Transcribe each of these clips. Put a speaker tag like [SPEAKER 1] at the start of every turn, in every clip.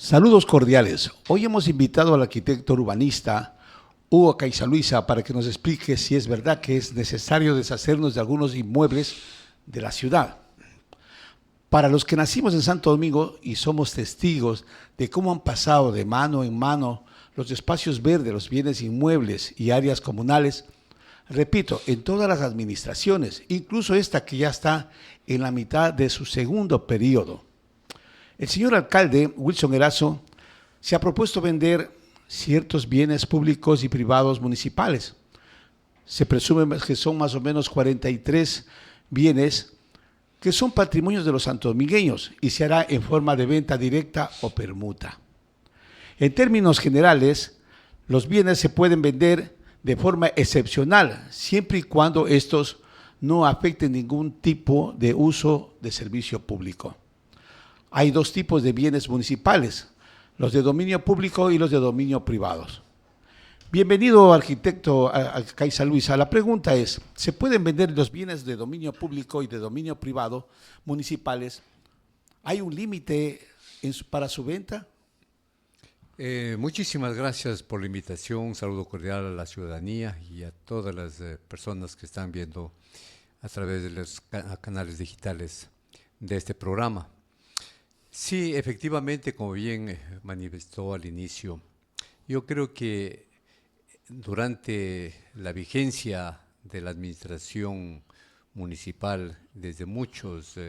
[SPEAKER 1] Saludos cordiales. Hoy hemos invitado al arquitecto urbanista Hugo Caizaluisa para que nos explique si es verdad que es necesario deshacernos de algunos inmuebles de la ciudad. Para los que nacimos en Santo Domingo y somos testigos de cómo han pasado de mano en mano los espacios verdes, los bienes inmuebles y áreas comunales, repito, en todas las administraciones, incluso esta que ya está en la mitad de su segundo periodo. El señor alcalde, Wilson Erazo, se ha propuesto vender ciertos bienes públicos y privados municipales. Se presume que son más o menos 43 bienes que son patrimonios de los santodomingueños y se hará en forma de venta directa o permuta. En términos generales, los bienes se pueden vender de forma excepcional, siempre y cuando estos no afecten ningún tipo de uso de servicio público. Hay dos tipos de bienes municipales, los de dominio público y los de dominio privado. Bienvenido, arquitecto Caizaluisa. La pregunta es, ¿se pueden vender los bienes de dominio público y de dominio privado municipales? ¿Hay un límite para su venta?
[SPEAKER 2] Muchísimas gracias por la invitación. Un saludo cordial a la ciudadanía y a todas las personas que están viendo a través de los canales digitales de este programa. Sí, efectivamente, como bien manifestó al inicio, yo creo que durante la vigencia de la administración municipal, desde muchos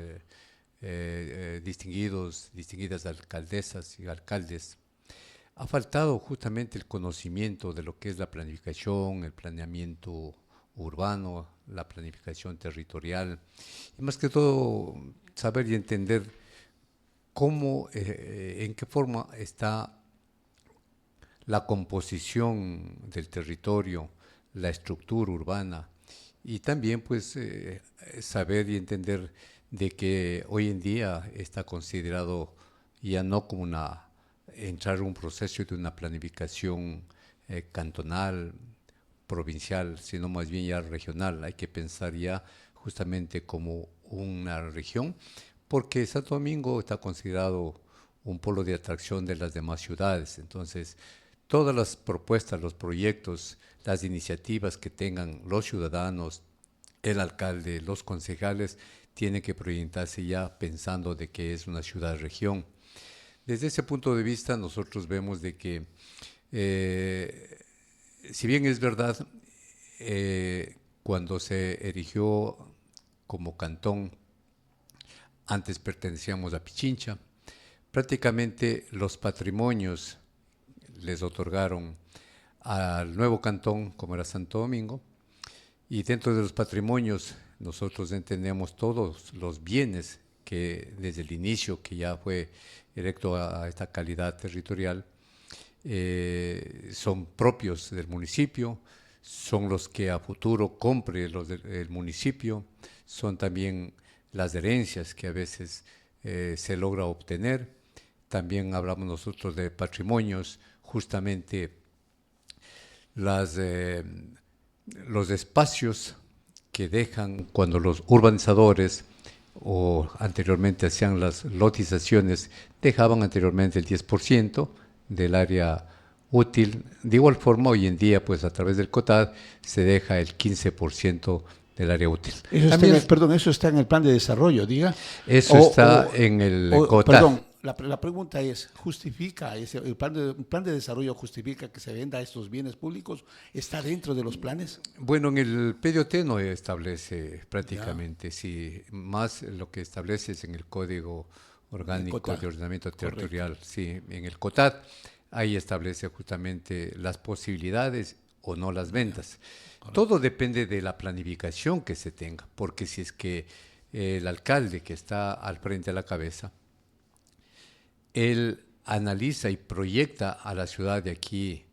[SPEAKER 2] distinguidas alcaldesas y alcaldes, ha faltado justamente el conocimiento de lo que es la planificación, el planeamiento urbano, la planificación territorial, y más que todo saber y entender cómo, en qué forma está la composición del territorio, la estructura urbana, y también pues saber y entender de que hoy en día está considerado ya no como entrar en un proceso de una planificación cantonal, provincial, sino más bien ya regional. Hay que pensar ya justamente como una región, porque Santo Domingo está considerado un polo de atracción de las demás ciudades. Entonces, todas las propuestas, los proyectos, las iniciativas que tengan los ciudadanos, el alcalde, los concejales, tienen que proyectarse ya pensando de que es una ciudad-región. Desde ese punto de vista, nosotros vemos de que, si bien es verdad, cuando se erigió como cantón, antes pertenecíamos a Pichincha, prácticamente los patrimonios les otorgaron al nuevo cantón, como era Santo Domingo, y dentro de los patrimonios nosotros entendemos todos los bienes que desde el inicio, que ya fue erecto a esta calidad territorial, son propios del municipio, son los que a futuro compre el municipio, son también las herencias que a veces se logra obtener. También hablamos nosotros de patrimonios, justamente los espacios que dejan cuando los urbanizadores o anteriormente hacían las lotizaciones, dejaban anteriormente el 10% del área útil. De igual forma, hoy en día, pues a través del COTAD, se deja el 15% del área útil.
[SPEAKER 1] Eso
[SPEAKER 2] También,
[SPEAKER 1] eso está en el plan de desarrollo, diga.
[SPEAKER 2] Eso está en el COTAD.
[SPEAKER 1] Perdón, la pregunta es, ¿justifica el plan de desarrollo justifica que se venda estos bienes públicos? ¿Está dentro de los planes?
[SPEAKER 2] Bueno, en el PDOT no establece prácticamente, sí, más lo que establece es en el Código Orgánico de Ordenamiento Territorial, correcto. Sí, en el COTAD, ahí establece justamente las posibilidades o no las ventas. Todo depende de la planificación que se tenga, porque si es que el alcalde que está al frente de la cabeza, él analiza y proyecta a la ciudad de aquí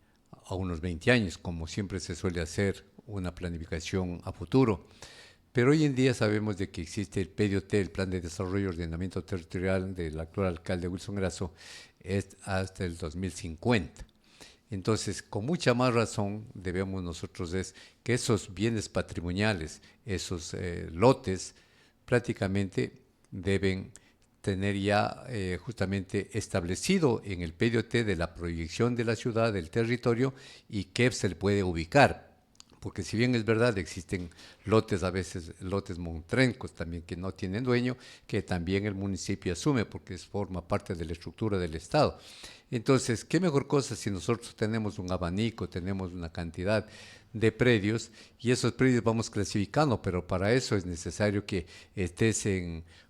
[SPEAKER 2] a unos 20 años, como siempre se suele hacer una planificación a futuro. Pero hoy en día sabemos de que existe el PDOT, el Plan de Desarrollo y Ordenamiento Territorial del actual alcalde Wilson Erazo, es hasta el 2050. Entonces, con mucha más razón debemos nosotros es que esos bienes patrimoniales, esos lotes, prácticamente deben tener ya justamente establecido en el PDOT de la proyección de la ciudad, del territorio, y qué se le puede ubicar. Porque si bien es verdad, existen lotes, a veces lotes montrencos también que no tienen dueño, que también el municipio asume porque forma parte de la estructura del Estado. Entonces, ¿qué mejor cosa si nosotros tenemos un abanico, tenemos una cantidad de predios y esos predios vamos clasificando, pero para eso es necesario que estés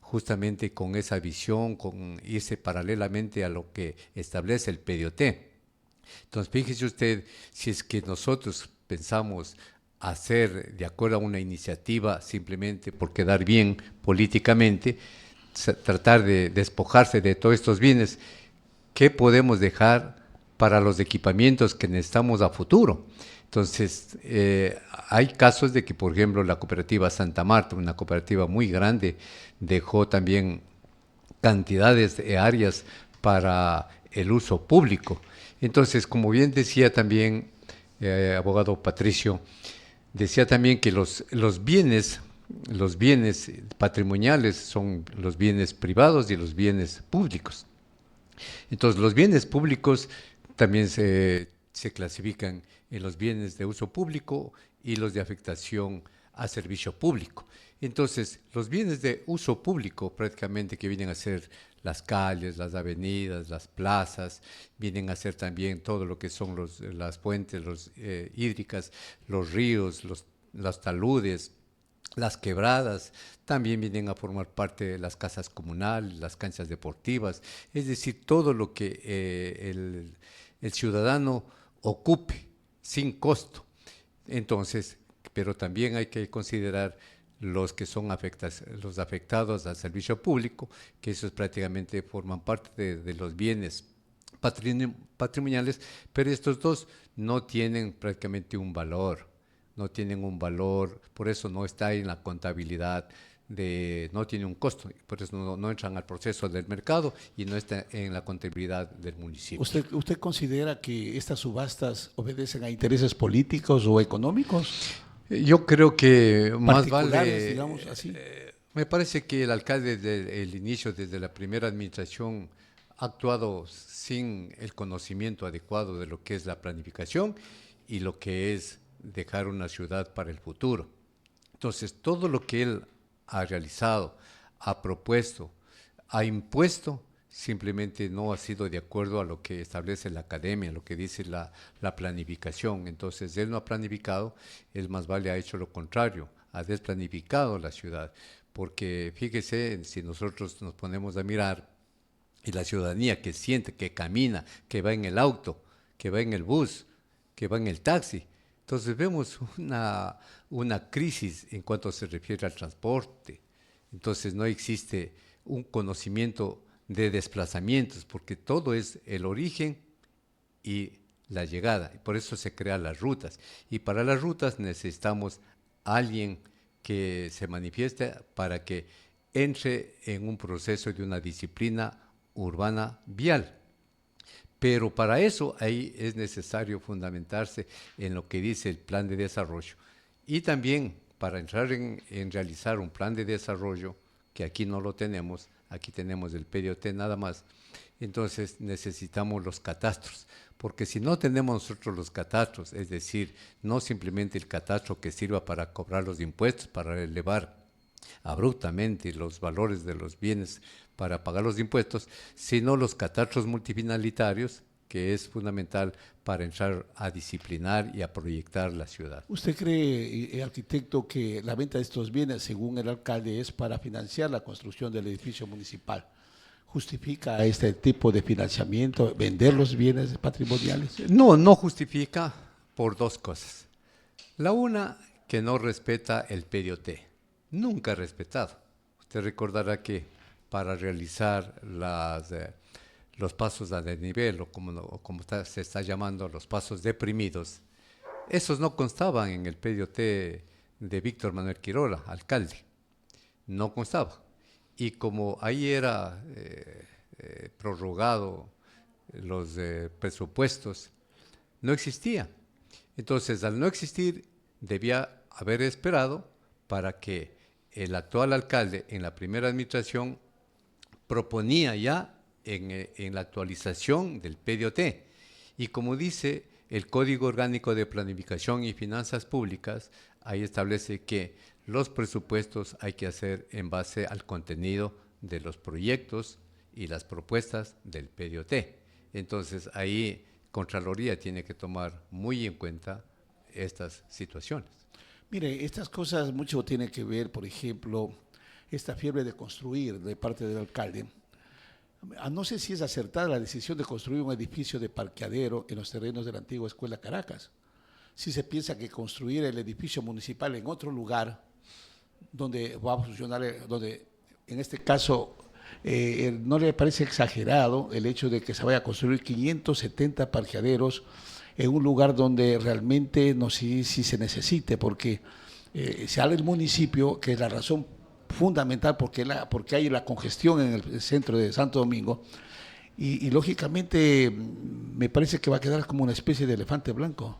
[SPEAKER 2] justamente con esa visión, con irse paralelamente a lo que establece el PDOT. Entonces, fíjese usted, si es que nosotros pensamos hacer de acuerdo a una iniciativa simplemente por quedar bien políticamente, tratar de despojarse de todos estos bienes, ¿qué podemos dejar para los equipamientos que necesitamos a futuro? Entonces, hay casos de que, por ejemplo, la cooperativa Santa Marta, una cooperativa muy grande, dejó también cantidades de áreas para el uso público. Entonces, como bien decía también abogado Patricio, decía también que los bienes patrimoniales son los bienes privados y los bienes públicos. Entonces, los bienes públicos también se clasifican en los bienes de uso público y los de afectación a servicio público. Entonces, los bienes de uso público prácticamente que vienen a ser las calles, las avenidas, las plazas, vienen a ser también todo lo que son las fuentes hídricas, los ríos, los taludes, las quebradas, también vienen a formar parte de las casas comunales, las canchas deportivas, es decir, todo lo que el ciudadano ocupe sin costo. Entonces, pero también hay que considerar los que son los afectados al servicio público, que esos prácticamente forman parte de los bienes patrimoniales, pero estos dos no tienen prácticamente un valor, no tienen un valor, por eso no está en la contabilidad, no tiene un costo, por eso no entran al proceso del mercado y no está en la contabilidad del municipio.
[SPEAKER 1] ¿Usted considera que estas subastas obedecen a intereses políticos o económicos?
[SPEAKER 2] Yo creo que más vale,
[SPEAKER 1] digamos así.
[SPEAKER 2] Me parece que el alcalde desde el inicio, desde la primera administración, ha actuado sin el conocimiento adecuado de lo que es la planificación y lo que es dejar una ciudad para el futuro. Entonces, todo lo que él ha realizado, ha propuesto, ha impuesto, simplemente no ha sido de acuerdo a lo que establece la academia, lo que dice la planificación. Entonces, él no ha planificado, él más vale ha hecho lo contrario, ha desplanificado la ciudad. Porque fíjese, si nosotros nos ponemos a mirar, y la ciudadanía que siente, que camina, que va en el auto, que va en el bus, que va en el taxi, entonces vemos una crisis en cuanto se refiere al transporte. Entonces no existe un conocimiento de desplazamientos, porque todo es el origen y la llegada, y por eso se crean las rutas. Y para las rutas necesitamos alguien que se manifieste para que entre en un proceso de una disciplina urbana vial. Pero para eso ahí es necesario fundamentarse en lo que dice el plan de desarrollo. Y también para entrar en realizar un plan de desarrollo, que aquí no lo tenemos, aquí tenemos el PDOT nada más, entonces necesitamos los catastros, porque si no tenemos nosotros los catastros, es decir, no simplemente el catastro que sirva para cobrar los impuestos, para elevar abruptamente los valores de los bienes para pagar los impuestos, sino los catastros multifinalitarios, que es fundamental para entrar a disciplinar y a proyectar la ciudad.
[SPEAKER 1] ¿Usted cree, arquitecto, que la venta de estos bienes, según el alcalde, es para financiar la construcción del edificio municipal? ¿Justifica este tipo de financiamiento, vender los bienes patrimoniales?
[SPEAKER 2] No, no justifica por dos cosas. La una, que no respeta el PDOT. Nunca ha respetado. Usted recordará que para realizar los pasos a desnivel, o como se está llamando, los pasos deprimidos, esos no constaban en el PDOT de Víctor Manuel Quiroga, alcalde. No constaba. Y como ahí era prorrogado los presupuestos, no existía. Entonces, al no existir, debía haber esperado para que el actual alcalde en la primera administración proponía ya en la actualización del PDOT. Y como dice el Código Orgánico de Planificación y Finanzas Públicas, ahí establece que los presupuestos hay que hacer en base al contenido de los proyectos y las propuestas del PDOT. Entonces ahí Contraloría tiene que tomar muy en cuenta estas situaciones.
[SPEAKER 1] Mire, estas cosas mucho tienen que ver, por ejemplo, esta fiebre de construir de parte del alcalde. No sé si es acertada la decisión de construir un edificio de parqueadero en los terrenos de la antigua Escuela Caracas. Si se piensa que construir el edificio municipal en otro lugar donde va a funcionar, donde en este caso no le parece exagerado el hecho de que se vaya a construir 570 parqueaderos en un lugar donde realmente no sé si se necesite, porque se habla del municipio, que es la razón fundamental porque hay la congestión en el centro de Santo Domingo, y lógicamente me parece que va a quedar como una especie de elefante blanco.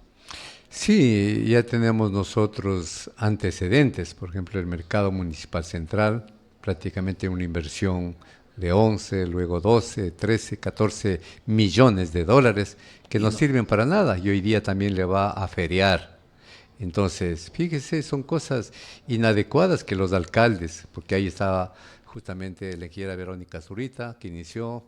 [SPEAKER 2] Sí, ya tenemos nosotros antecedentes, por ejemplo, el mercado municipal central, prácticamente una inversión de 11, luego 12, 13, 14 millones de dólares que no sirven para nada y hoy día también le va a feriar. Entonces, fíjese, son cosas inadecuadas que los alcaldes, porque ahí estaba justamente la ingeniera Verónica Zurita, que inició,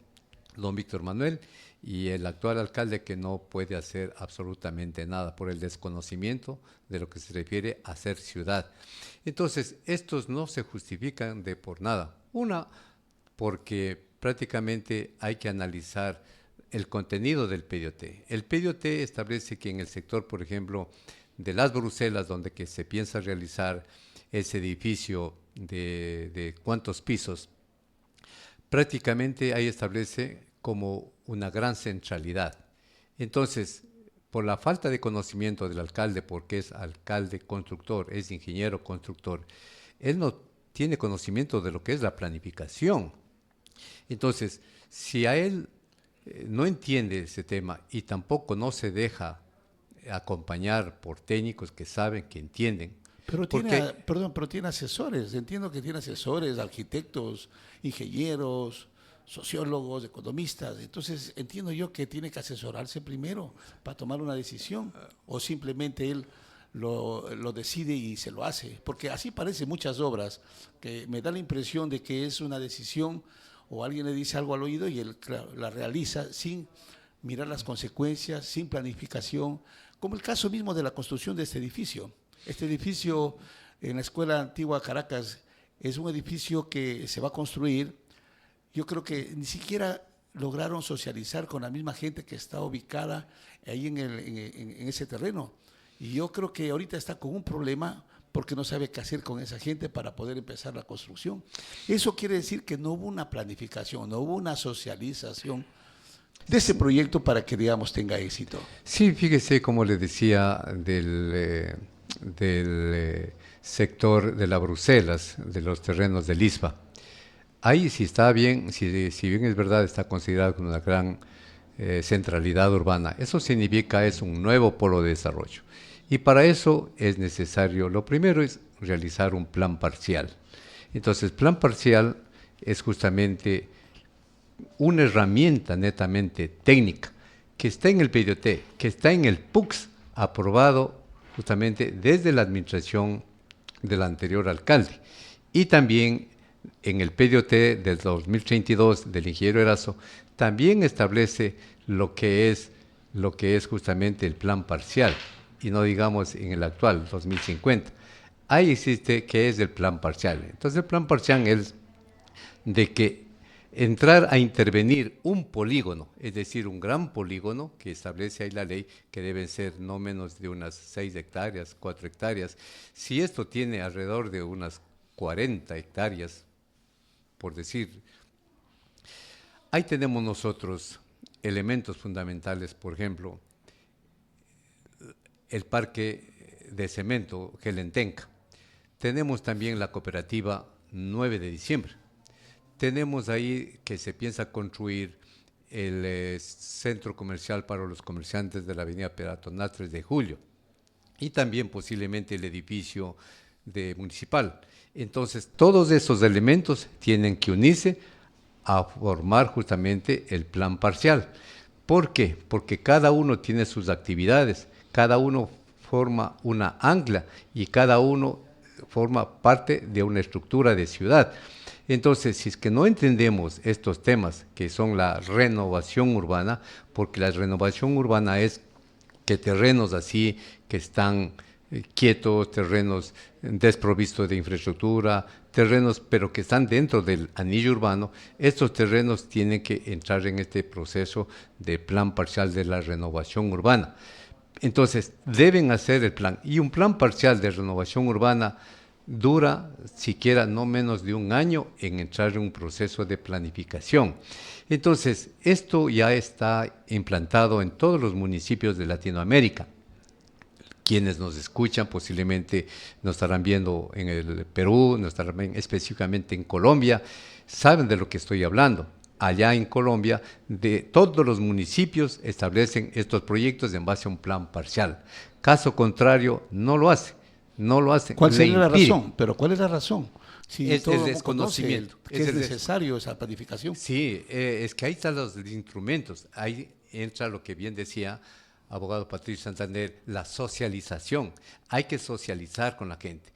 [SPEAKER 2] don Víctor Manuel, y el actual alcalde que no puede hacer absolutamente nada por el desconocimiento de lo que se refiere a ser ciudad. Entonces, estos no se justifican de por nada. Una, porque prácticamente hay que analizar el contenido del PDOT. El PDOT establece que en el sector, por ejemplo, de las Bruselas, donde que se piensa realizar ese edificio de cuántos pisos, prácticamente ahí establece como una gran centralidad. Entonces, por la falta de conocimiento del alcalde, porque es alcalde constructor, es ingeniero constructor, él no tiene conocimiento de lo que es la planificación. Entonces, si a él no entiende ese tema y tampoco no se deja acompañar por técnicos que saben, que entienden.
[SPEAKER 1] Pero pero tiene asesores, entiendo que tiene asesores, arquitectos, ingenieros, sociólogos, economistas. Entonces entiendo yo que tiene que asesorarse primero para tomar una decisión, o simplemente él lo decide y se lo hace, porque así parecen muchas obras, que me da la impresión de que es una decisión o alguien le dice algo al oído y él la realiza sin mirar las consecuencias, sin planificación, como el caso mismo de la construcción de este edificio. Este edificio en la Escuela Antigua Caracas es un edificio que se va a construir. Yo creo que ni siquiera lograron socializar con la misma gente que está ubicada ahí en ese terreno. Y yo creo que ahorita está con un problema porque no sabe qué hacer con esa gente para poder empezar la construcción. Eso quiere decir que no hubo una planificación, no hubo una socialización de ese proyecto para que, digamos, tenga éxito.
[SPEAKER 2] Sí, fíjese, como le decía, sector de la Bruselas, de los terrenos del ISPA. Ahí sí está bien, si bien es verdad, está considerado como una gran centralidad urbana. Eso significa es un nuevo polo de desarrollo. Y para eso es necesario, lo primero es realizar un plan parcial. Entonces, plan parcial es justamente una herramienta netamente técnica que está en el PDOT, que está en el PUCS, aprobado justamente desde la administración del anterior alcalde, y también en el PDOT del 2032 del ingeniero Erazo, también establece lo que es justamente el plan parcial, y no digamos en el actual, 2050. Ahí existe que es el plan parcial. Entonces el plan parcial es de que entrar a intervenir un polígono, es decir, un gran polígono que establece ahí la ley, que deben ser no menos de unas 6 hectáreas, 4 hectáreas. Si esto tiene alrededor de unas 40 hectáreas, por decir, ahí tenemos nosotros elementos fundamentales, por ejemplo, el parque de cemento Gelentenca. Tenemos también la cooperativa 9 de diciembre. Tenemos ahí que se piensa construir el centro comercial para los comerciantes de la avenida peatonal 3 de julio y también posiblemente el edificio municipal. Entonces, todos esos elementos tienen que unirse a formar justamente el plan parcial. ¿Por qué? Porque cada uno tiene sus actividades, cada uno forma una ancla y cada uno forma parte de una estructura de ciudad. Entonces, si es que no entendemos estos temas, que son la renovación urbana, porque la renovación urbana es que terrenos así que están quietos, terrenos desprovistos de infraestructura, terrenos pero que están dentro del anillo urbano, estos terrenos tienen que entrar en este proceso de plan parcial de la renovación urbana. Entonces, deben hacer el plan. Y un plan parcial de renovación urbana dura siquiera no menos de un año en entrar en un proceso de planificación. Entonces, esto ya está implantado en todos los municipios de Latinoamérica. Quienes nos escuchan posiblemente nos estarán viendo en el Perú, nos estarán viendo específicamente en Colombia, saben de lo que estoy hablando. Allá en Colombia, de todos los municipios establecen estos proyectos en base a un plan parcial. Caso contrario, no lo hace, no lo hace,
[SPEAKER 1] ¿Cuál
[SPEAKER 2] le
[SPEAKER 1] sería la
[SPEAKER 2] impide.
[SPEAKER 1] razón? Pero ¿cuál es la razón? Si
[SPEAKER 2] Es
[SPEAKER 1] todo
[SPEAKER 2] el
[SPEAKER 1] el mundo conoce
[SPEAKER 2] desconocimiento.
[SPEAKER 1] que es necesario esa planificación.
[SPEAKER 2] Sí, es que ahí están los instrumentos, ahí entra lo que bien decía abogado Patricio Santander, la socialización. Hay que socializar con la gente,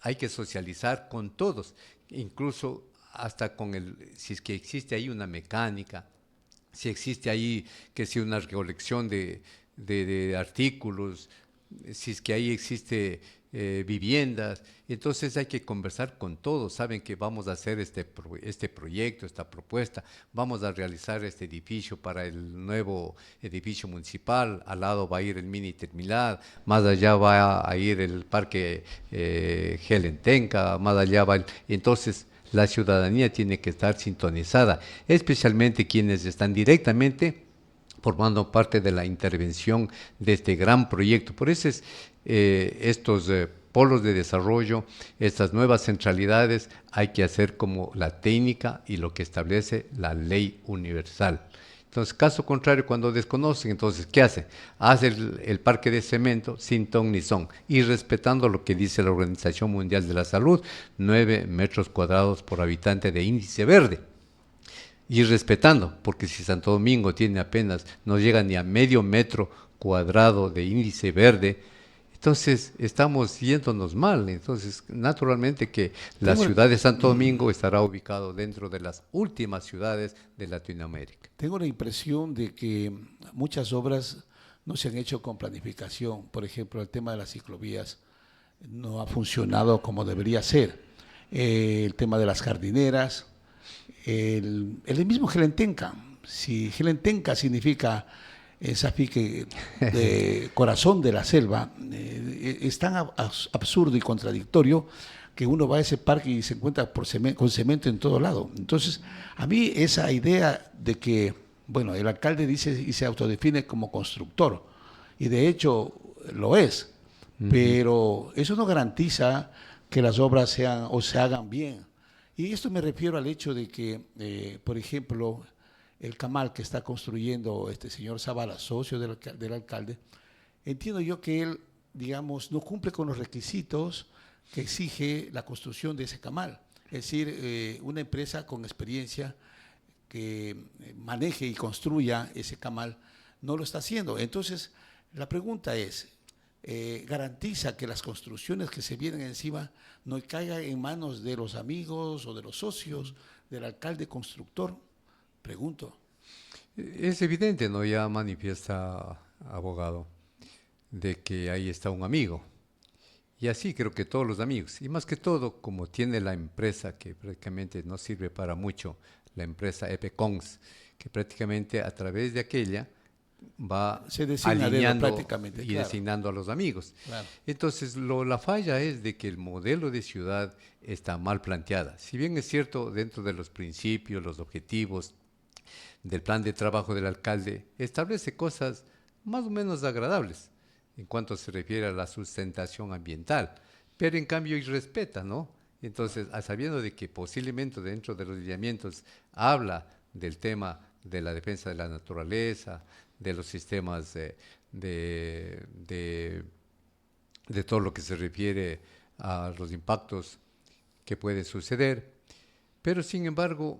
[SPEAKER 2] hay que socializar con todos, incluso hasta con si es que existe ahí una mecánica, si existe ahí que sea una recolección de artículos, si es que ahí existe viviendas, entonces hay que conversar con todos, saben que vamos a hacer este proyecto, esta propuesta, vamos a realizar este edificio para el nuevo edificio municipal, al lado va a ir el mini terminal, más allá va a ir el parque Gelentenca, más allá va entonces la ciudadanía tiene que estar sintonizada, especialmente quienes están directamente formando parte de la intervención de este gran proyecto. Por eso estos polos de desarrollo, estas nuevas centralidades, hay que hacer como la técnica y lo que establece la ley universal. Entonces, caso contrario, cuando desconocen, entonces, ¿qué hace? Hace el parque de cemento sin ton ni son y respetando lo que dice la Organización Mundial de la Salud, 9 metros cuadrados por habitante de índice verde. Y respetando, porque si Santo Domingo tiene apenas, no llega ni a medio metro cuadrado de índice verde, entonces estamos yéndonos mal. Entonces, naturalmente que la
[SPEAKER 1] Tengo,
[SPEAKER 2] ciudad de Santo Domingo estará ubicado dentro de las últimas ciudades de Latinoamérica.
[SPEAKER 1] tengo la impresión de que muchas obras no se han hecho con planificación. Por ejemplo, el tema de las ciclovías no ha funcionado como debería ser. El tema de las jardineras, el mismo Gelentenca. Si Gelentenca significa esa pique de corazón de la selva, es tan absurdo y contradictorio que uno va a ese parque y se encuentra con cemento en todo lado. Entonces, a mí esa idea de que, bueno, el alcalde dice y se autodefine como constructor, y de hecho lo es, pero eso no garantiza que las obras sean o se hagan bien. Y esto me refiero al hecho de que, por ejemplo, el camal que está construyendo este señor Zavala, socio del alcalde, entiendo yo que él, digamos, no cumple con los requisitos que exige la construcción de ese camal. Es decir, una empresa con experiencia que maneje y construya ese camal no lo está haciendo. Entonces, la pregunta es, ¿garantiza que las construcciones que se vienen encima no caigan en manos de los amigos o de los socios del alcalde constructor? Pregunto.
[SPEAKER 2] Es evidente, ¿no? Ya manifiesta, abogado, de que ahí está un amigo. Y así creo que todos los amigos, y más que todo, como tiene la empresa que prácticamente no sirve para mucho, la empresa EPECONS, que prácticamente a través de aquella va
[SPEAKER 1] Se designa
[SPEAKER 2] alineando
[SPEAKER 1] prácticamente,
[SPEAKER 2] y
[SPEAKER 1] claro.
[SPEAKER 2] designando a los amigos.
[SPEAKER 1] Claro.
[SPEAKER 2] Entonces, la falla es de que el modelo de ciudad está mal planteada. Si bien es cierto, dentro de los principios, los objetivos del plan de trabajo del alcalde, establece cosas más o menos agradables en cuanto se refiere a la sustentación ambiental, pero en cambio irrespeta, ¿no? Entonces, sabiendo de que posiblemente dentro de los lineamientos habla del tema de la defensa de la naturaleza, de los sistemas de todo lo que se refiere a los impactos que pueden suceder, pero sin embargo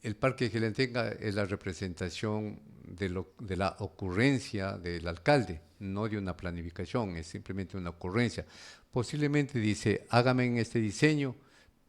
[SPEAKER 2] el Parque Gelentenga es la representación de la ocurrencia del alcalde, no de una planificación, es simplemente una ocurrencia. Posiblemente dice, hágame en este diseño,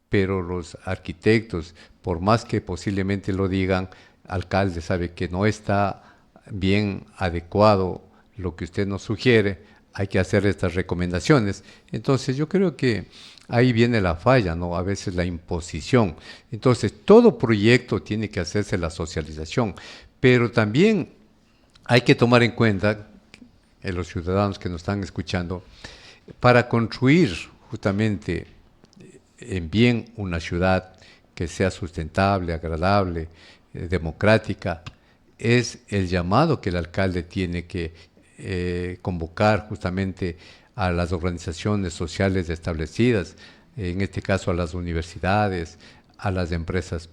[SPEAKER 2] pero los arquitectos, por más que posiblemente lo digan, alcalde sabe que no está bien adecuado lo que usted nos sugiere, hay que hacer estas recomendaciones. Entonces yo creo que ahí viene la falla, ¿no? A veces la imposición. Entonces todo proyecto tiene que hacerse la socialización, pero también hay que tomar en cuenta, los ciudadanos que nos están escuchando, para construir justamente en bien una ciudad que sea sustentable, agradable, democrática, es el llamado que el alcalde tiene que convocar justamente a las organizaciones sociales establecidas, en este caso a las universidades, a las empresas,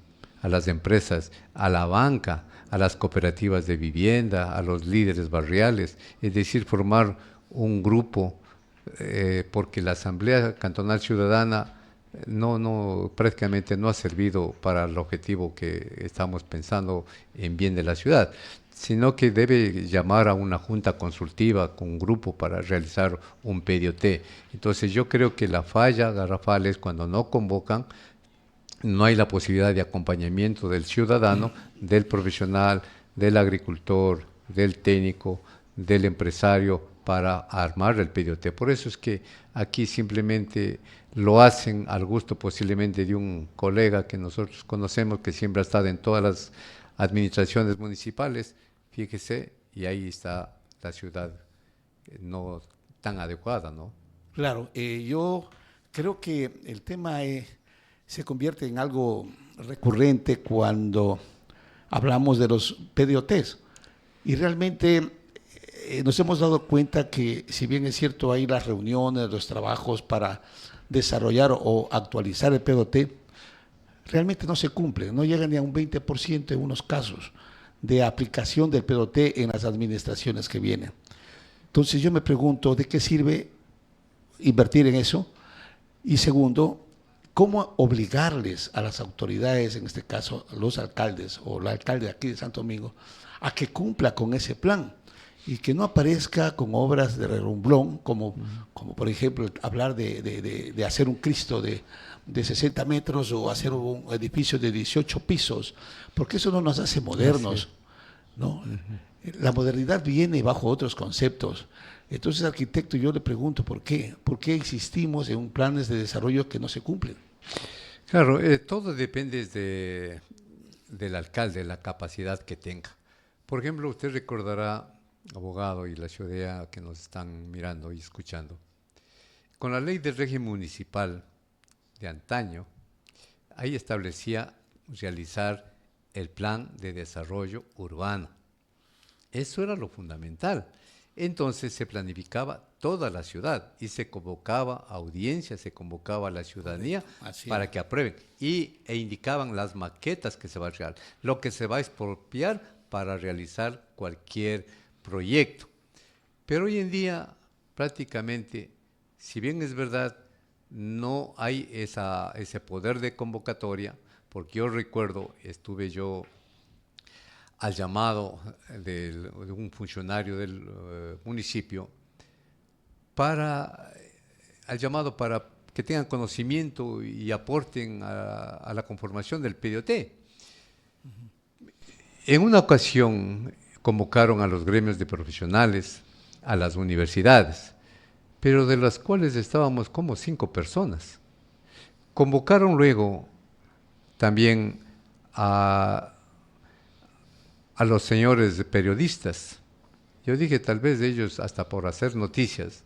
[SPEAKER 2] a la banca, a las cooperativas de vivienda, a los líderes barriales, es decir, formar un grupo, porque la Asamblea Cantonal Ciudadana prácticamente no ha servido para el objetivo que estamos pensando en bien de la ciudad, sino que debe llamar a una junta consultiva con un grupo para realizar un PDOT. Entonces yo creo que la falla garrafal es cuando no convocan, no hay la posibilidad de acompañamiento del ciudadano, del profesional, del agricultor, del técnico, del empresario para armar el PDOT. Por eso es que aquí simplemente lo hacen al gusto posiblemente de un colega que nosotros conocemos, que siempre ha estado en todas las administraciones municipales, fíjese, y ahí está la ciudad no tan adecuada, ¿no?
[SPEAKER 1] Claro, yo creo que el tema se convierte en algo recurrente cuando hablamos de los PDOTs. Y realmente nos hemos dado cuenta que, si bien es cierto, hay las reuniones, los trabajos para desarrollar o actualizar el PDOT, realmente no se cumple, no llega ni a un 20% en unos casos de aplicación del PDOT en las administraciones que vienen. Entonces yo me pregunto, ¿de qué sirve invertir en eso? Y segundo, ¿cómo obligarles a las autoridades, en este caso los alcaldes o la alcalde aquí de Santo Domingo, a que cumpla con ese plan y que no aparezca con obras de relumbrón, como por ejemplo hablar de hacer un Cristo de 60 metros o hacer un edificio de 18 pisos, porque eso no nos hace modernos, ¿no? La modernidad viene bajo otros conceptos. Entonces, arquitecto, yo le pregunto, ¿por qué? ¿Por qué insistimos en planes de desarrollo que no se cumplen?
[SPEAKER 2] Claro, todo depende del alcalde, la capacidad que tenga. Por ejemplo, usted recordará, abogado y la ciudadanía que nos están mirando y escuchando, con la ley del régimen municipal de antaño, ahí establecía realizar el plan de desarrollo urbano. Eso era lo fundamental. Entonces se planificaba toda la ciudad y se convocaba a audiencias, se convocaba a la ciudadanía para que aprueben e indicaban las maquetas que se va a realizar, lo que se va a expropiar para realizar cualquier proyecto. Pero hoy en día prácticamente, si bien es verdad, no hay ese poder de convocatoria, porque yo recuerdo, estuve yo al llamado de un funcionario del municipio al llamado para que tengan conocimiento y aporten a la conformación del PDOT. En una ocasión convocaron a los gremios de profesionales, a las universidades, pero de las cuales estábamos como 5 personas. Convocaron luego también a los señores periodistas. Yo dije, tal vez ellos, hasta por hacer noticias,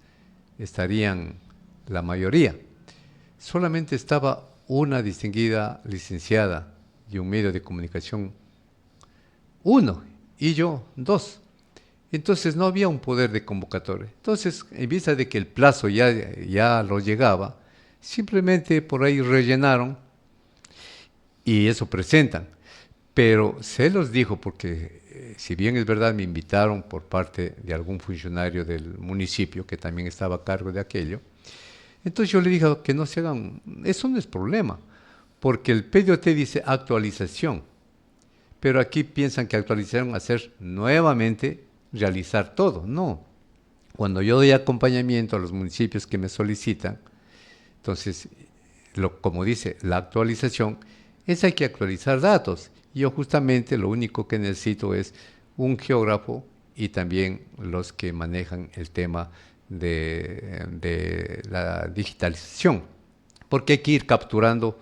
[SPEAKER 2] estarían la mayoría. Solamente estaba una distinguida licenciada de un medio de comunicación, 1, y yo, 2. Entonces no había un poder de convocatoria. Entonces, en vista de que el plazo ya lo llegaba, simplemente por ahí rellenaron y eso presentan. Pero se los dijo porque, si bien es verdad, me invitaron por parte de algún funcionario del municipio que también estaba a cargo de aquello, entonces yo le dije que no se hagan, eso no es problema, porque el PDOT dice actualización. pero aquí piensan que actualizaron hacer nuevamente, realizar todo. No. Cuando yo doy acompañamiento a los municipios que me solicitan, entonces, como dice la actualización, hay que actualizar datos. Yo justamente lo único que necesito es un geógrafo y también los que manejan el tema de la digitalización, porque hay que ir capturando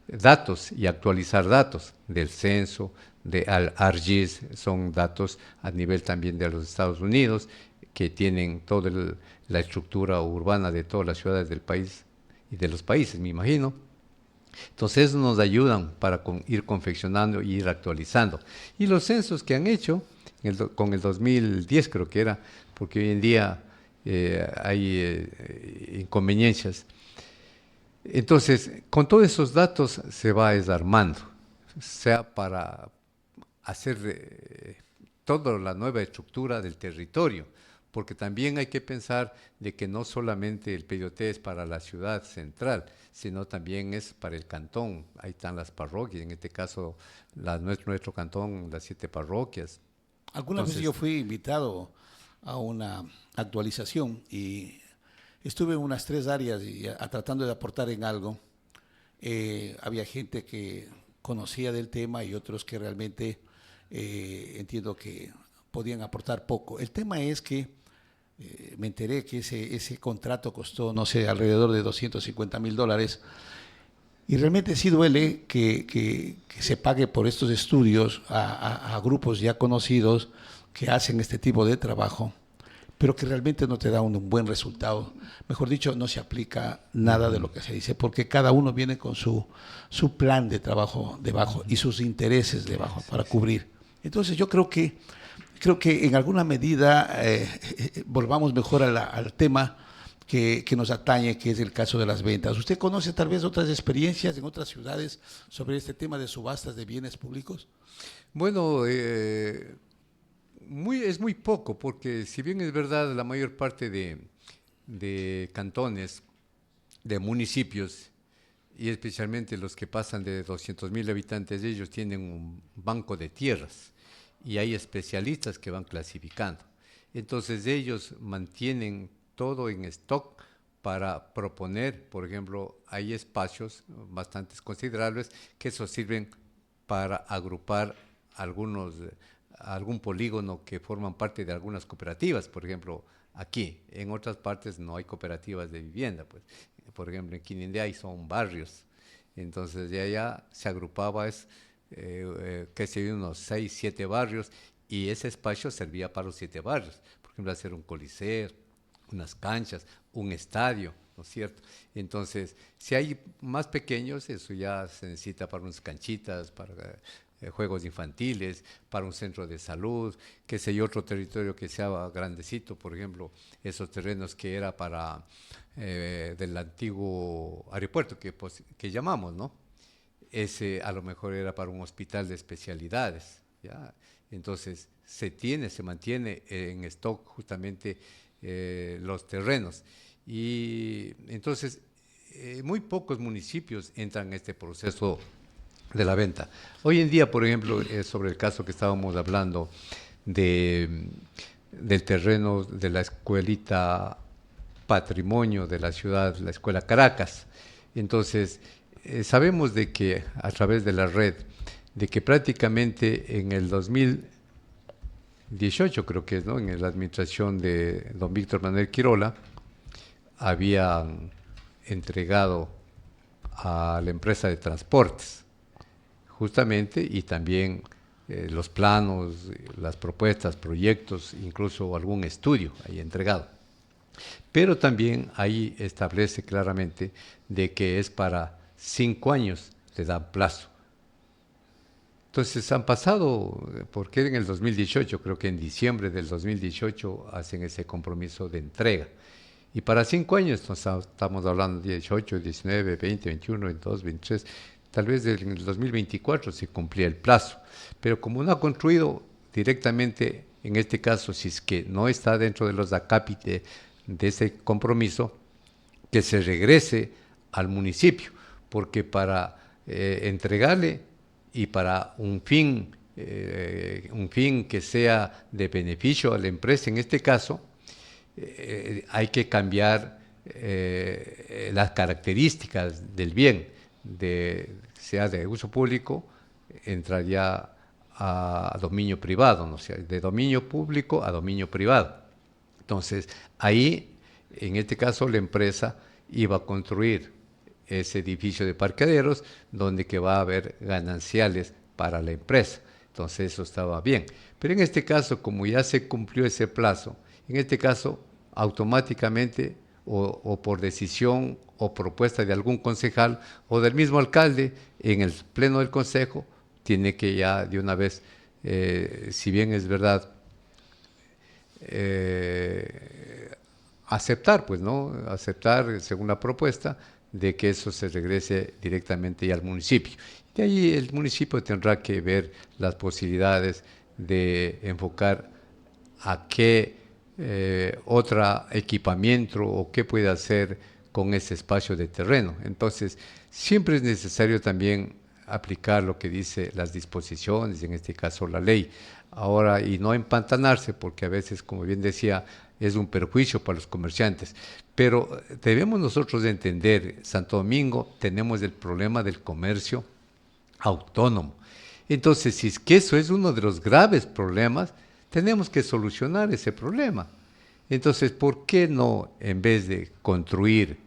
[SPEAKER 2] datos y actualizar datos del censo, de ARGIS, son datos a nivel también de los Estados Unidos, que tienen toda la estructura urbana de todas las ciudades del país y de los países, me imagino. Entonces, eso nos ayudan para ir confeccionando y ir actualizando. Y los censos que han hecho, con el 2010 creo que era, porque hoy en día hay inconveniencias. Entonces, con todos esos datos se va desarmando, sea para hacer toda la nueva estructura del territorio, porque también hay que pensar de que no solamente el PIOT es para la ciudad central, sino también es para el cantón. Ahí están las parroquias, en este caso nuestro cantón, las 7 parroquias.
[SPEAKER 1] Algunas veces yo fui invitado a una actualización y estuve en unas 3 áreas y tratando de aportar en algo. Había gente que conocía del tema y otros que realmente entiendo que podían aportar poco. El tema es que me enteré que ese contrato costó, no sé, alrededor de $250,000 y realmente sí duele que se pague por estos estudios a grupos ya conocidos que hacen este tipo de trabajo, pero que realmente no te da un buen resultado. Mejor dicho, no se aplica nada de lo que se dice, porque cada uno viene con su plan de trabajo debajo y sus intereses debajo para cubrir. Entonces yo creo que en alguna medida volvamos mejor al tema que nos atañe, que es el caso de las ventas. ¿Usted conoce tal vez otras experiencias en otras ciudades sobre este tema de subastas de bienes públicos?
[SPEAKER 2] Bueno, es muy poco, porque si bien es verdad, la mayor parte de cantones, de municipios, y especialmente los que pasan de 200,000 habitantes, ellos tienen un banco de tierras y hay especialistas que van clasificando. Entonces ellos mantienen todo en stock para proponer, por ejemplo, hay espacios bastante considerables que eso sirven para agrupar algún polígono que forman parte de algunas cooperativas, por ejemplo, aquí. En otras partes no hay cooperativas de vivienda, pues. Por ejemplo, en Quinindé son barrios. Entonces, de allá se agrupaba, que se unos 6, 7 barrios, y ese espacio servía para los 7 barrios. Por ejemplo, hacer un coliseo, unas canchas, un estadio, ¿no es cierto? Entonces, si hay más pequeños, eso ya se necesita para unas canchitas, para juegos infantiles, para un centro de salud, que sé yo, otro territorio que sea grandecito, por ejemplo, esos terrenos que era para del antiguo aeropuerto que llamamos, ¿no? Ese a lo mejor era para un hospital de especialidades, ¿ya? Entonces, se mantiene en stock justamente los terrenos. Y entonces, muy pocos municipios entran en este proceso de la venta. Hoy en día, por ejemplo, sobre el caso que estábamos hablando del terreno de la escuelita Patrimonio de la ciudad, la Escuela Caracas. Entonces, sabemos de que a través de la red, de que prácticamente en el 2018, creo que es, ¿no?, en la administración de don Víctor Manuel Quirola, habían entregado a la empresa de transportes, justamente, y también los planos, las propuestas, proyectos, incluso algún estudio ahí entregado. Pero también ahí establece claramente de que es para 5 años, le dan plazo. Entonces han pasado, porque en el 2018, creo que en diciembre del 2018 hacen ese compromiso de entrega. Y para 5 años, estamos hablando de 18, 19, 20, 21, 22, 23, tal vez en el 2024 se cumplía el plazo. Pero como no ha construido directamente, en este caso, si es que no está dentro de los ACAPI de ese compromiso, que se regrese al municipio, porque para entregarle y para un fin un fin que sea de beneficio a la empresa, en este caso, hay que cambiar las características del bien, sea de uso público, entrar ya a dominio privado, ¿no? O sea, de dominio público a dominio privado. Entonces, ahí, en este caso, la empresa iba a construir ese edificio de parqueaderos donde que va a haber gananciales para la empresa. Entonces, eso estaba bien. Pero en este caso, como ya se cumplió ese plazo, en este caso, automáticamente o por decisión o propuesta de algún concejal o del mismo alcalde, en el pleno del consejo, tiene que ya de una vez, si bien es verdad, aceptar, pues, ¿no? Aceptar, según la propuesta, de que eso se regrese directamente ya al municipio. De ahí el municipio tendrá que ver las posibilidades de enfocar a qué otro equipamiento o qué puede hacer con ese espacio de terreno. Entonces, siempre es necesario también aplicar lo que dice las disposiciones, en este caso la ley. Ahora, y no empantanarse, porque a veces, como bien decía, es un perjuicio para los comerciantes. Pero debemos nosotros de entender, Santo Domingo, tenemos el problema del comercio autónomo. Entonces, si es que eso es uno de los graves problemas, tenemos que solucionar ese problema. Entonces, ¿por qué no, en vez de construir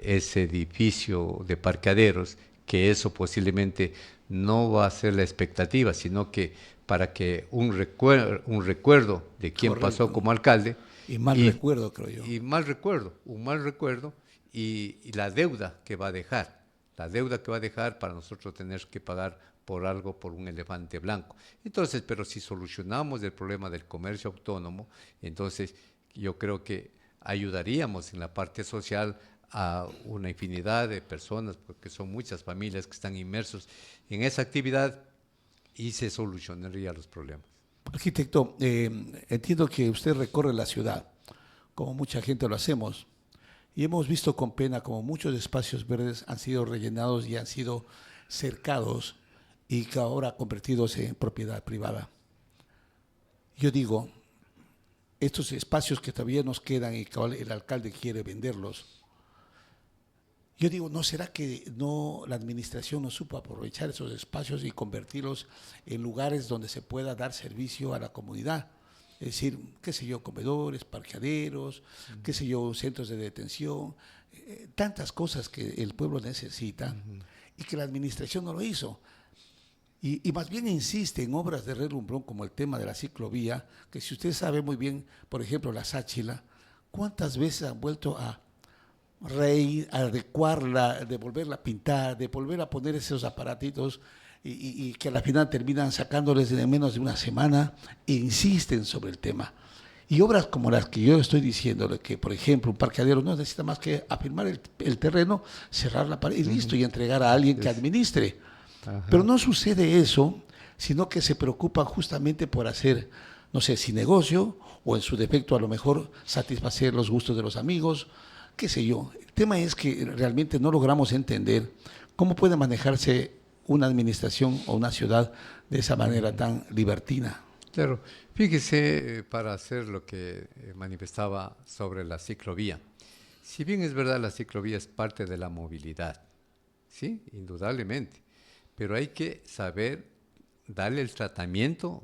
[SPEAKER 2] ese edificio de parqueaderos, que eso posiblemente no va a ser la expectativa, sino que para que un recuerdo de quién pasó como alcalde,
[SPEAKER 1] Y mal recuerdo, creo yo.
[SPEAKER 2] y un mal recuerdo y la deuda que va a dejar, para nosotros tener que pagar por algo, por un elefante blanco. Entonces, pero si solucionamos el problema del comercio autónomo, entonces yo creo que ayudaríamos en la parte social a una infinidad de personas, porque son muchas familias que están inmersos en esa actividad y se solucionarían los problemas.
[SPEAKER 1] Arquitecto, entiendo que usted recorre la ciudad, como mucha gente lo hacemos, y hemos visto con pena como muchos espacios verdes han sido rellenados y han sido cercados y que ahora convertidos en propiedad privada. Yo digo, estos espacios que todavía nos quedan y que el alcalde quiere venderlos, yo digo, ¿no será que no la administración no supo aprovechar esos espacios y convertirlos en lugares donde se pueda dar servicio a la comunidad? Es decir, qué sé yo, comedores, parqueaderos, qué sé yo, centros de detención, tantas cosas que el pueblo necesita y que la administración no lo hizo. Y más bien insiste en obras de relumbrón como el tema de la ciclovía, que si usted sabe muy bien, por ejemplo, la Sáchila, ¿cuántas veces han vuelto a adecuarla, de volverla a pintar, de volver a poner esos aparatitos y que a la final terminan sacándoles en menos de una semana e insisten sobre el tema? Y obras como las que yo estoy diciéndole, que por ejemplo un parqueadero no necesita más que afirmar el terreno, cerrar la pared y listo, y entregar a alguien que administre. Ajá. Pero no sucede eso, sino que se preocupan justamente por hacer, no sé, si negocio o en su defecto a lo mejor satisfacer los gustos de los amigos, qué sé yo. El tema es que realmente no logramos entender cómo puede manejarse una administración o una ciudad de esa manera tan libertina.
[SPEAKER 2] Claro, fíjese, para hacer lo que manifestaba sobre la ciclovía. Si bien es verdad, la ciclovía es parte de la movilidad, sí, indudablemente, pero hay que saber darle el tratamiento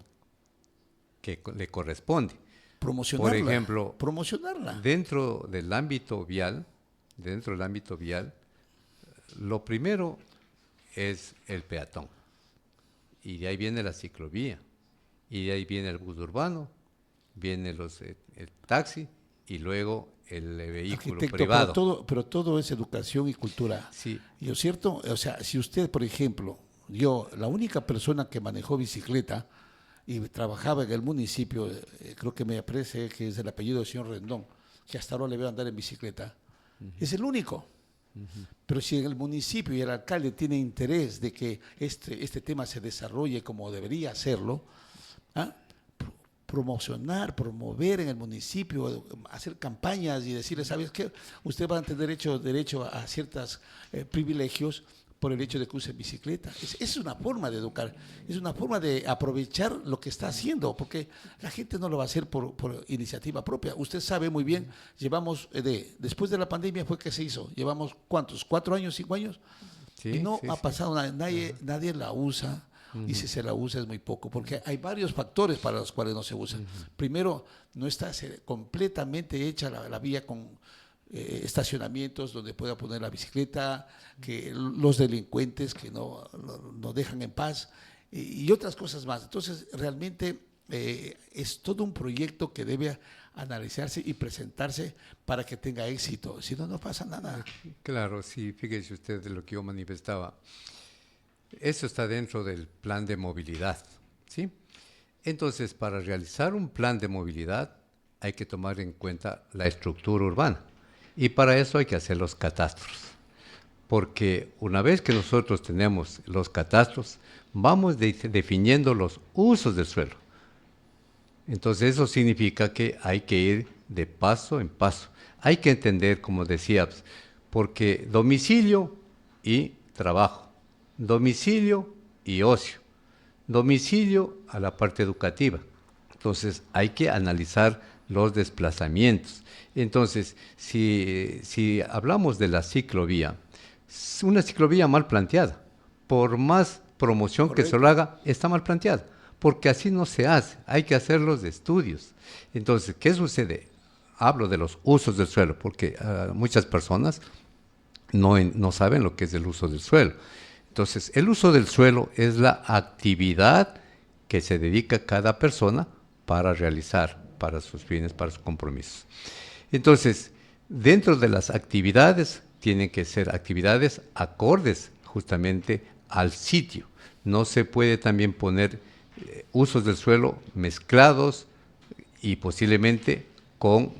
[SPEAKER 2] que le corresponde.
[SPEAKER 1] Promocionarla.
[SPEAKER 2] Por ejemplo,
[SPEAKER 1] promocionarla.
[SPEAKER 2] Dentro del ámbito vial, lo primero es el peatón, y de ahí viene la ciclovía, y de ahí viene el bus urbano, viene el taxi y luego el vehículo privado.
[SPEAKER 1] Pero todo es educación y cultura.
[SPEAKER 2] Sí.
[SPEAKER 1] ¿Y es cierto? O sea, si usted, por ejemplo, la única persona que manejó bicicleta y trabajaba en el municipio, creo que me parece que es el apellido del señor Rendón, que hasta ahora le veo andar en bicicleta, es el único. Pero si en el municipio y el alcalde tiene interés de que este tema se desarrolle como debería hacerlo, promover en el municipio, hacer campañas y decirle, ¿sabes qué? Usted va a tener derecho a ciertos privilegios por el hecho de que use bicicleta. Es una forma de educar, es una forma de aprovechar lo que está haciendo, porque la gente no lo va a hacer por iniciativa propia. Usted sabe muy bien, llevamos, después de la pandemia fue que se hizo, llevamos ¿cuántos? ¿4 años, 5 años? Y
[SPEAKER 2] Sí,
[SPEAKER 1] no
[SPEAKER 2] sí,
[SPEAKER 1] ha
[SPEAKER 2] sí.
[SPEAKER 1] pasado nada, nadie la usa. Y si se la usa es muy poco, porque hay varios factores para los cuales no se usa. Primero, no está completamente hecha la vía con estacionamientos donde pueda poner la bicicleta, que los delincuentes que no dejan en paz y otras cosas más. Entonces, realmente es todo un proyecto que debe analizarse y presentarse para que tenga éxito. Si no, no pasa nada.
[SPEAKER 2] Claro, sí, fíjese usted de lo que yo manifestaba. Eso está dentro del plan de movilidad, ¿sí? Entonces, para realizar un plan de movilidad hay que tomar en cuenta la estructura urbana y para eso hay que hacer los catastros, porque una vez que nosotros tenemos los catastros, vamos definiendo los usos del suelo. Entonces, eso significa que hay que ir de paso en paso. Hay que entender, como decía, porque domicilio y trabajo, domicilio y ocio, domicilio a la parte educativa. Entonces, hay que analizar los desplazamientos. Entonces, si hablamos de la ciclovía, es una ciclovía mal planteada, por más promoción que se lo
[SPEAKER 1] Correcto.
[SPEAKER 2] haga, está mal planteada, porque así no se hace, hay que hacerlos de estudios. Entonces, ¿qué sucede? Hablo de los usos del suelo, porque muchas personas no saben lo que es el uso del suelo. Entonces, el uso del suelo es la actividad que se dedica cada persona para realizar, para sus fines, para sus compromisos. Entonces, dentro de las actividades, tienen que ser actividades acordes justamente al sitio. No se puede también poner usos del suelo mezclados y posiblemente con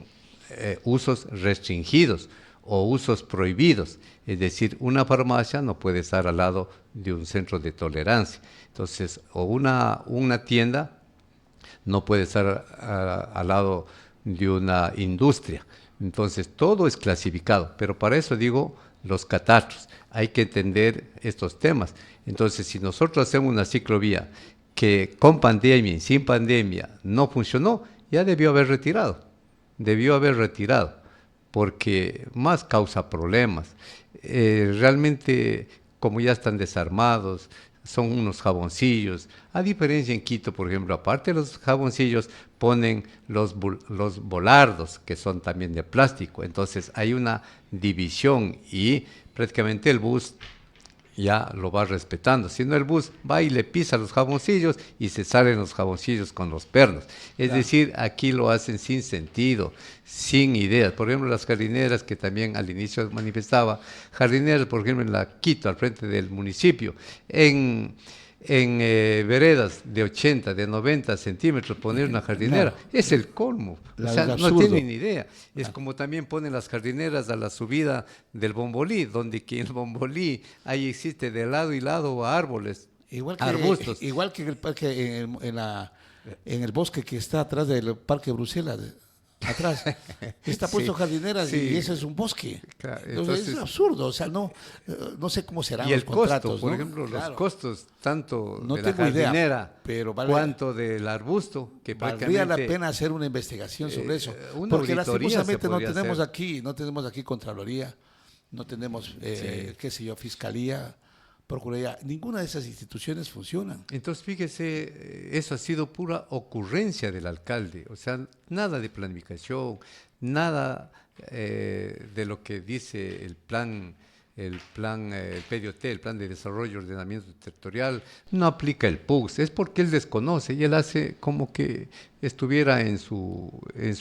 [SPEAKER 2] usos restringidos o usos prohibidos. Es decir, una farmacia no puede estar al lado de un centro de tolerancia. Entonces, o una tienda no puede estar al lado de una industria. Entonces, todo es clasificado, pero para eso digo los catastros. Hay que entender estos temas. Entonces, si nosotros hacemos una ciclovía que con pandemia y sin pandemia no funcionó, ya debió haber retirado, porque más causa problemas. Realmente, como ya están desarmados, son unos jaboncillos. A diferencia en Quito, por ejemplo, aparte de los jaboncillos, ponen los volardos, que son también de plástico. Entonces hay una división y prácticamente el bus ya lo va respetando. Si no, el bus va y le pisa los jaboncillos y se salen los jaboncillos con los pernos. Es
[SPEAKER 1] Claro.
[SPEAKER 2] decir, aquí lo hacen sin sentido, sin ideas. Por ejemplo, las jardineras que también al inicio manifestaba, jardineras, por ejemplo, en la Quito, al frente del municipio, en veredas de 80, de 90 centímetros, poner una jardinera,
[SPEAKER 1] Claro,
[SPEAKER 2] es el colmo. O
[SPEAKER 1] es
[SPEAKER 2] sea, no
[SPEAKER 1] absurdo.
[SPEAKER 2] tienen ni idea. Es como también ponen las jardineras a la subida del Bombolí, donde que el Bombolí, ahí existe de lado y lado árboles,
[SPEAKER 1] Igual que,
[SPEAKER 2] arbustos.
[SPEAKER 1] igual que en el parque, en el bosque que está atrás del Parque Bruselas, atrás, está puesto
[SPEAKER 2] Sí,
[SPEAKER 1] jardineras y
[SPEAKER 2] sí,
[SPEAKER 1] ese es un bosque.
[SPEAKER 2] claro.
[SPEAKER 1] Entonces es
[SPEAKER 2] Entonces,
[SPEAKER 1] absurdo, o sea, no sé cómo serán
[SPEAKER 2] y
[SPEAKER 1] los
[SPEAKER 2] el costo,
[SPEAKER 1] contratos,
[SPEAKER 2] por
[SPEAKER 1] ¿no?
[SPEAKER 2] ejemplo, los
[SPEAKER 1] Claro,
[SPEAKER 2] costos tanto
[SPEAKER 1] no
[SPEAKER 2] de la
[SPEAKER 1] tengo idea,
[SPEAKER 2] jardinera
[SPEAKER 1] pero
[SPEAKER 2] cuanto del arbusto, que
[SPEAKER 1] valdría la
[SPEAKER 2] prácticamente
[SPEAKER 1] pena hacer una investigación sobre eso,
[SPEAKER 2] una
[SPEAKER 1] porque
[SPEAKER 2] auditoría se
[SPEAKER 1] lastimosamente
[SPEAKER 2] podría hacer.
[SPEAKER 1] no tenemos aquí Contraloría, no tenemos,
[SPEAKER 2] Sí.
[SPEAKER 1] qué sé yo, Fiscalía, Procuraduría, ninguna de esas instituciones funcionan.
[SPEAKER 2] Entonces, fíjese, eso ha sido pura ocurrencia del alcalde, o sea, nada de planificación, nada de lo que dice el PDOT, el Plan de Desarrollo y Ordenamiento Territorial, no aplica el PUGS, es porque él desconoce y él hace como que estuviera en su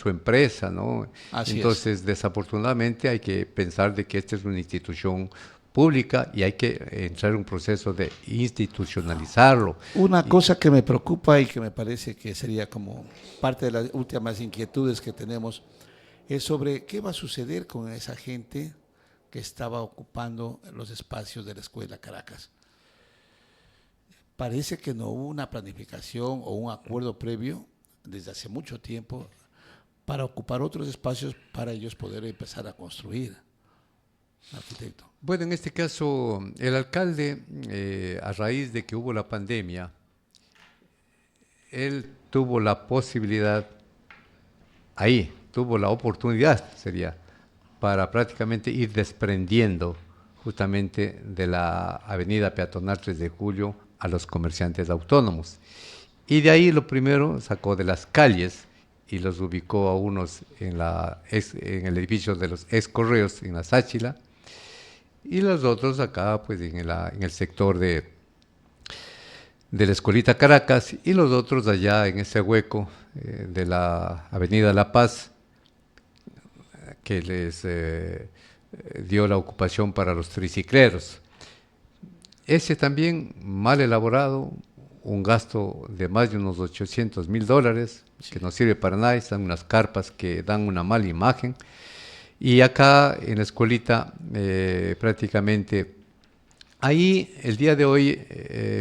[SPEAKER 2] empresa, ¿no?
[SPEAKER 1] Así es.
[SPEAKER 2] Entonces, desafortunadamente hay que pensar de que esta es una institución pública y hay que entrar en un proceso de institucionalizarlo.
[SPEAKER 1] Una
[SPEAKER 2] Y,
[SPEAKER 1] cosa que me preocupa y que me parece que sería como parte de las últimas inquietudes que tenemos es sobre qué va a suceder con esa gente que estaba ocupando los espacios de la Escuela Caracas. Parece que no hubo una planificación o un acuerdo previo desde hace mucho tiempo para ocupar otros espacios para ellos poder empezar a construir. arquitecto?
[SPEAKER 2] Bueno, en este caso, el alcalde, a raíz de que hubo la pandemia, él tuvo la posibilidad, ahí, tuvo la oportunidad, sería, para prácticamente ir desprendiendo justamente de la avenida peatonal 3 de Julio a los comerciantes autónomos. Y de ahí lo primero sacó de las calles y los ubicó a unos en el edificio de los ex correos en la Sáchila, y los otros acá pues en el sector de la Escuelita Caracas, y los otros allá en ese hueco de la Avenida La Paz, que les dio la ocupación para los tricicleros. Ese también mal elaborado, un gasto de más de unos $800,000, que no sirve para nada, están unas carpas que dan una mala imagen. Y acá en la escuelita prácticamente, ahí el día de hoy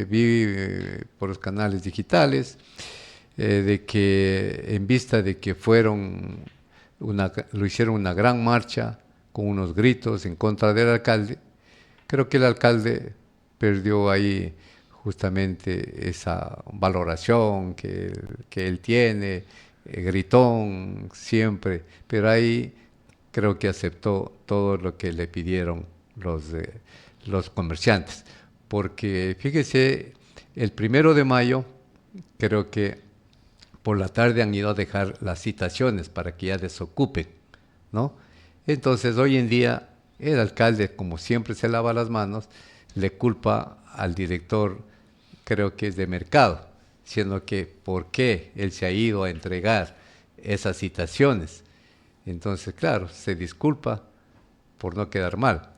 [SPEAKER 2] vi por los canales digitales de que en vista de que lo hicieron una gran marcha con unos gritos en contra del alcalde, creo que el alcalde perdió ahí justamente esa valoración que él tiene, gritón siempre, pero ahí creo que aceptó todo lo que le pidieron los comerciantes. Porque fíjese, el 1 de mayo, creo que por la tarde han ido a dejar las citaciones para que ya desocupen, ¿no? Entonces, hoy en día, el alcalde, como siempre se lava las manos, le culpa al director, creo que es de mercado, siendo que ¿por qué él se ha ido a entregar esas citaciones? Entonces, claro, se disculpa por no quedar mal.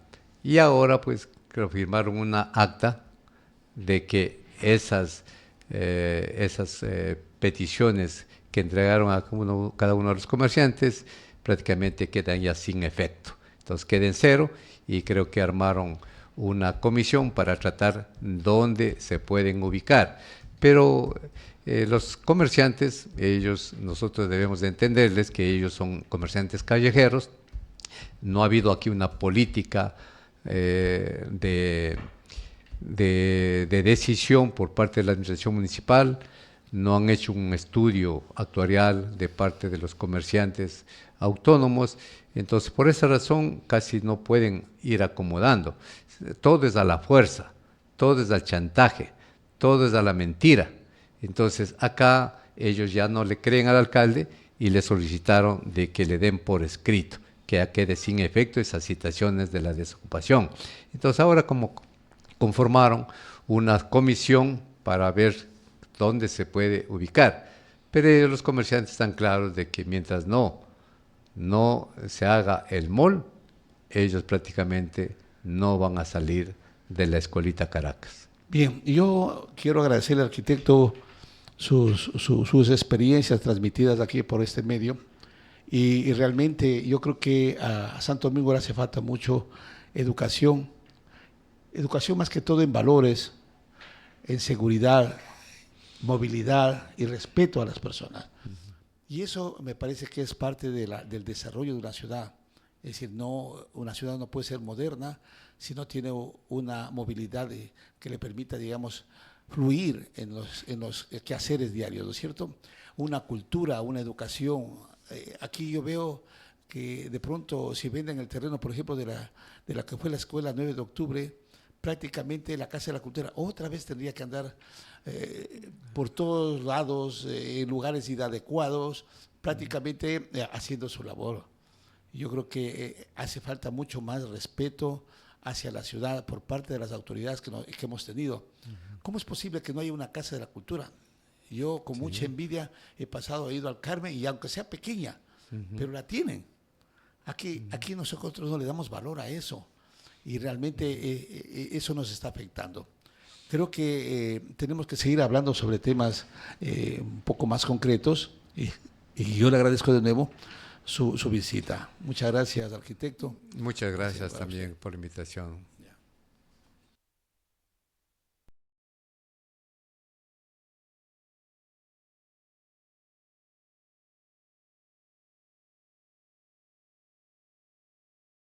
[SPEAKER 2] Y ahora, pues, creo firmaron una acta de que esas peticiones que entregaron a cada uno de los comerciantes prácticamente quedan ya sin efecto. Entonces, queden cero, y creo que armaron una comisión para tratar dónde se pueden ubicar. Pero los comerciantes, nosotros debemos de entenderles que ellos son comerciantes callejeros. No ha habido aquí una política de decisión por parte de la administración municipal. No han hecho un estudio actuarial de parte de los comerciantes autónomos. Entonces, por esa razón, casi no pueden ir acomodando. Todo es a la fuerza, todo es al chantaje, todo es a la mentira. Entonces, acá ellos ya no le creen al alcalde y le solicitaron de que le den por escrito, que ya quede sin efecto esas citaciones de la desocupación. Entonces, ahora como conformaron una comisión para ver dónde se puede ubicar. Pero los comerciantes están claros de que mientras no se haga el mall, ellos prácticamente no van a salir de la Escuelita Caracas.
[SPEAKER 1] Bien, yo quiero agradecerle al arquitecto sus experiencias transmitidas aquí por este medio, y realmente yo creo que a Santo Domingo le hace falta mucho educación más que todo en valores, en seguridad, movilidad y respeto a las personas. Y eso me parece que es parte del desarrollo de una ciudad. Es decir, una ciudad no puede ser moderna si no tiene una movilidad que le permita, digamos, fluir en los quehaceres diarios, ¿no es cierto? Una cultura, una educación. Aquí yo veo que de pronto si venden el terreno, por ejemplo, de la que fue la escuela 9 de octubre, prácticamente la Casa de la Cultura otra vez tendría que andar por todos lados, en lugares inadecuados, prácticamente haciendo su labor. Yo creo que hace falta mucho más respeto hacia la ciudad por parte de las autoridades que hemos tenido. ¿Cómo es posible que no haya una Casa de la Cultura? Yo con mucha envidia he ido al Carmen, y aunque sea pequeña, pero la tienen. Aquí nosotros no le damos valor a eso, y realmente eso nos está afectando. Creo que tenemos que seguir hablando sobre temas un poco más concretos, y yo le agradezco de nuevo su visita. Muchas gracias, arquitecto.
[SPEAKER 2] Muchas gracias también por la invitación.